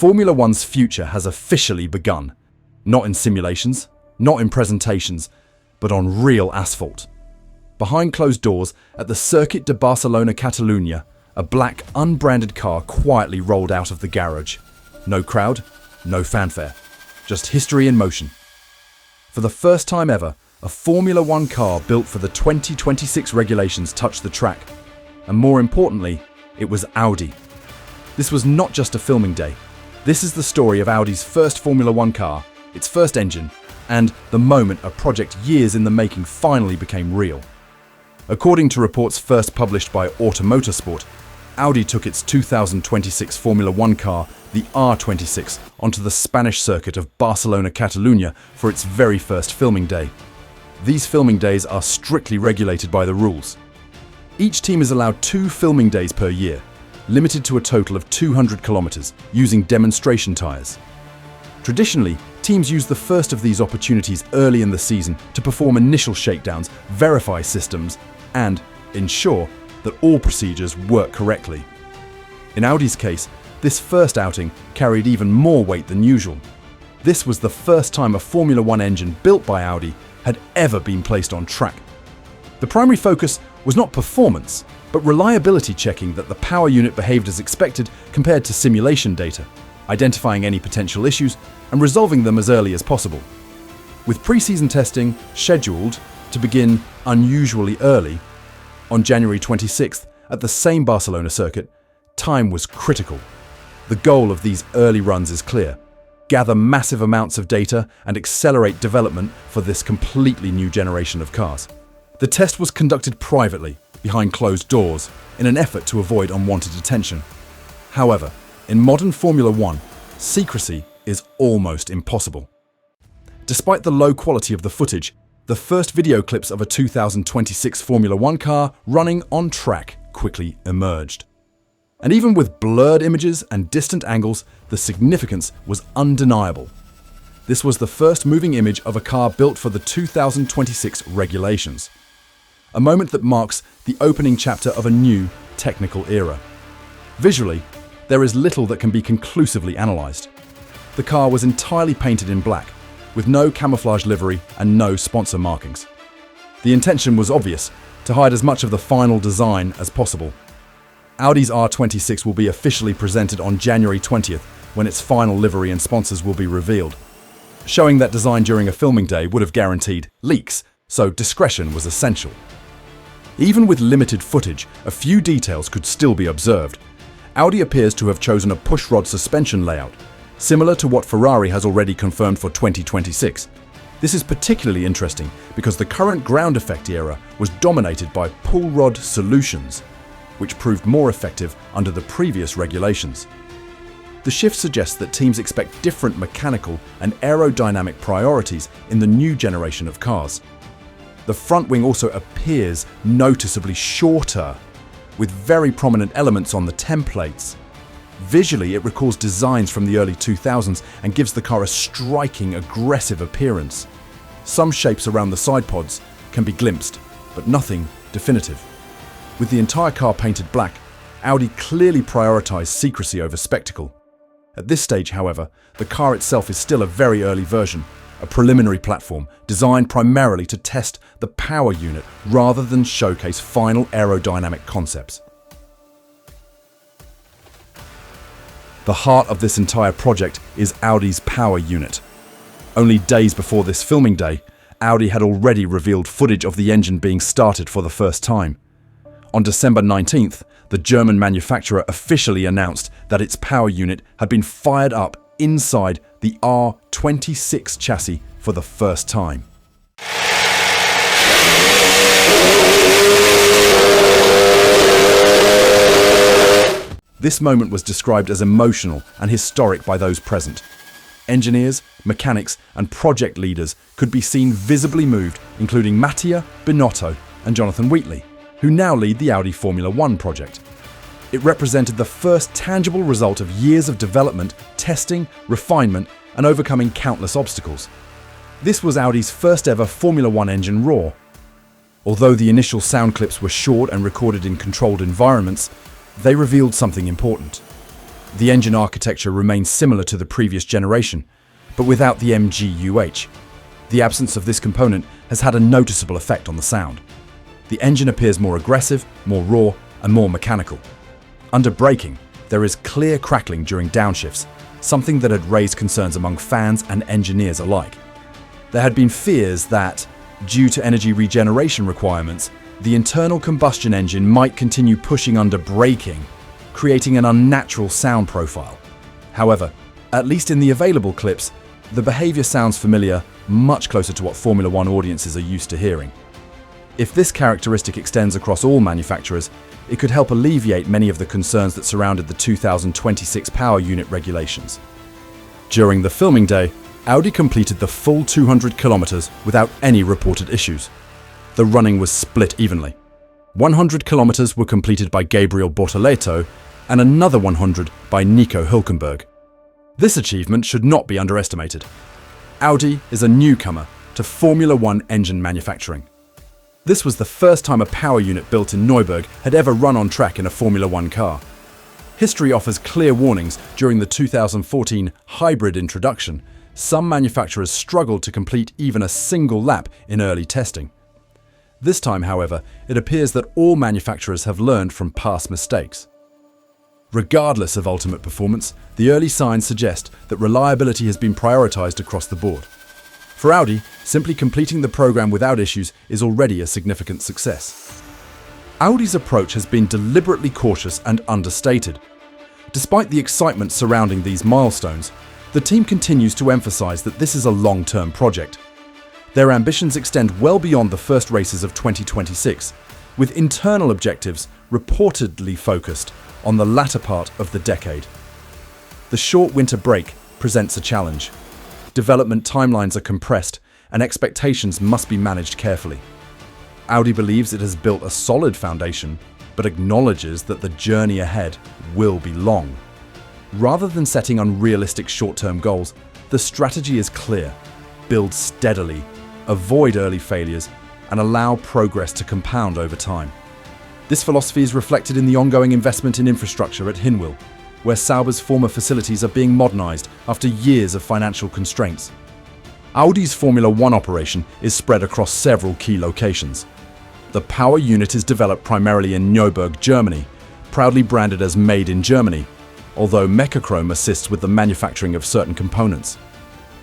Formula One's future has officially begun. Not in simulations, not in presentations, but on real asphalt. Behind closed doors, at the Circuit de Barcelona Catalunya, a black, unbranded car quietly rolled out of the garage. No crowd, no fanfare, just history in motion. For the first time ever, a Formula One car built for the 2026 regulations touched the track. And more importantly, it was Audi. This was not just a filming day. This is the story of Audi's first Formula One car, its first engine, and the moment a project years in the making finally became real. According to reports first published by Motorsport, Audi took its 2026 Formula One car, the R26, onto the Spanish circuit of Barcelona Catalunya for its very first filming day. These filming days are strictly regulated by the rules. Each team is allowed 2 filming days per year, limited to a total of 200 kilometers, using demonstration tyres. Traditionally, teams use the first of these opportunities early in the season to perform initial shakedowns, verify systems, and ensure that all procedures work correctly. In Audi's case, this first outing carried even more weight than usual. This was the first time a Formula One engine built by Audi had ever been placed on track. The primary focus was not performance, but reliability, checking that the power unit behaved as expected compared to simulation data, identifying any potential issues and resolving them as early as possible. With pre-season testing scheduled to begin unusually early, on January 26th at the same Barcelona circuit, time was critical. The goal of these early runs is clear: gather massive amounts of data and accelerate development for this completely new generation of cars. The test was conducted privately, behind closed doors, in an effort to avoid unwanted attention. However, in modern Formula One, secrecy is almost impossible. Despite the low quality of the footage, the first video clips of a 2026 Formula One car running on track quickly emerged. And even with blurred images and distant angles, the significance was undeniable. This was the first moving image of a car built for the 2026 regulations. A moment that marks the opening chapter of a new technical era. Visually, there is little that can be conclusively analysed. The car was entirely painted in black, with no camouflage livery and no sponsor markings. The intention was obvious: to hide as much of the final design as possible. Audi's R26 will be officially presented on January 20th, when its final livery and sponsors will be revealed. Showing that design during a filming day would have guaranteed leaks, so discretion was essential. Even with limited footage, a few details could still be observed. Audi appears to have chosen a pushrod suspension layout, similar to what Ferrari has already confirmed for 2026. This is particularly interesting because the current ground effect era was dominated by pull rod solutions, which proved more effective under the previous regulations. The shift suggests that teams expect different mechanical and aerodynamic priorities in the new generation of cars. The front wing also appears noticeably shorter, with very prominent elements on the templates. Visually, it recalls designs from the early 2000s and gives the car a striking, aggressive appearance. Some shapes around the side pods can be glimpsed, but nothing definitive. With the entire car painted black, Audi clearly prioritized secrecy over spectacle. At this stage, however, the car itself is still a very early version, a preliminary platform designed primarily to test the power unit rather than showcase final aerodynamic concepts. The heart of this entire project is Audi's power unit. Only days before this filming day, Audi had already revealed footage of the engine being started for the first time. On December 19th, the German manufacturer officially announced that its power unit had been fired up inside the R26 chassis for the first time. This moment was described as emotional and historic by those present. Engineers, mechanics, and project leaders could be seen visibly moved, including Mattia Binotto and Jonathan Wheatley, who now lead the Audi Formula One project. It represented the first tangible result of years of development, testing, refinement, and overcoming countless obstacles. This was Audi's first ever Formula One engine roar. Although the initial sound clips were short and recorded in controlled environments, they revealed something important. The engine architecture remains similar to the previous generation, but without the MGUH. The absence of this component has had a noticeable effect on the sound. The engine appears more aggressive, more raw, and more mechanical. Under braking, there is clear crackling during downshifts, something that had raised concerns among fans and engineers alike. There had been fears that, due to energy regeneration requirements, the internal combustion engine might continue pushing under braking, creating an unnatural sound profile. However, at least in the available clips, the behavior sounds familiar, much closer to what Formula One audiences are used to hearing. If this characteristic extends across all manufacturers, it could help alleviate many of the concerns that surrounded the 2026 power unit regulations. During the filming day, Audi completed the full 200 kilometers without any reported issues. The running was split evenly. 100 kilometers were completed by Gabriel Bortoleto and another 100 by Nico Hülkenberg. This achievement should not be underestimated. Audi is a newcomer to Formula One engine manufacturing. This was the first time a power unit built in Neuburg had ever run on track in a Formula One car. History offers clear warnings. During the 2014 hybrid introduction, some manufacturers struggled to complete even a single lap in early testing. This time, however, it appears that all manufacturers have learned from past mistakes. Regardless of ultimate performance, the early signs suggest that reliability has been prioritized across the board. For Audi, simply completing the program without issues is already a significant success. Audi's approach has been deliberately cautious and understated. Despite the excitement surrounding these milestones, the team continues to emphasize that this is a long-term project. Their ambitions extend well beyond the first races of 2026, with internal objectives reportedly focused on the latter part of the decade. The short winter break presents a challenge. Development timelines are compressed, and expectations must be managed carefully. Audi believes it has built a solid foundation, but acknowledges that the journey ahead will be long. Rather than setting unrealistic short-term goals, the strategy is clear: build steadily, avoid early failures, and allow progress to compound over time. This philosophy is reflected in the ongoing investment in infrastructure at Hinwil, where Sauber's former facilities are being modernized after years of financial constraints. Audi's Formula One operation is spread across several key locations. The power unit is developed primarily in Neuburg, Germany, proudly branded as Made in Germany, although Mechachrome assists with the manufacturing of certain components.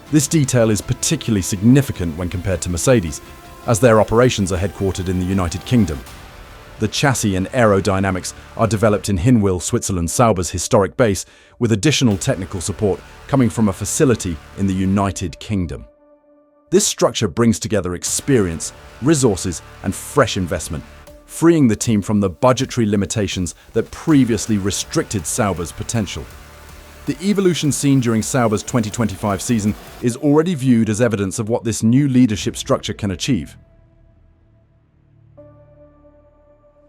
This detail is particularly significant when compared to Mercedes, as their operations are headquartered in the United Kingdom. The chassis and aerodynamics are developed in Hinwil, Switzerland, Sauber's historic base, with additional technical support coming from a facility in the United Kingdom. This structure brings together experience, resources, and fresh investment, freeing the team from the budgetary limitations that previously restricted Sauber's potential. The evolution seen during Sauber's 2025 season is already viewed as evidence of what this new leadership structure can achieve.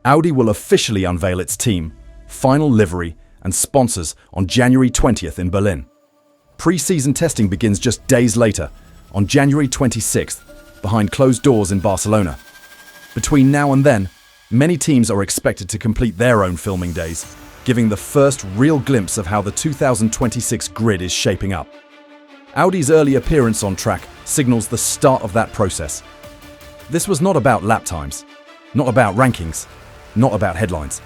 Audi will officially unveil its team, final livery, and sponsors on January 20th in Berlin. Pre-season testing begins just days later, on January 26th, behind closed doors in Barcelona. Between now and then, many teams are expected to complete their own filming days, giving the first real glimpse of how the 2026 grid is shaping up. Audi's early appearance on track signals the start of that process. This was not about lap times, not about rankings, not about headlines.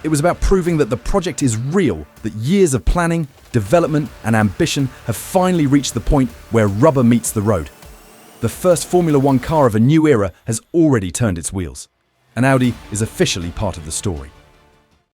It was about proving that the project is real, that years of planning, development, and ambition have finally reached the point where rubber meets the road. The first Formula One car of a new era has already turned its wheels, and Audi is officially part of the story.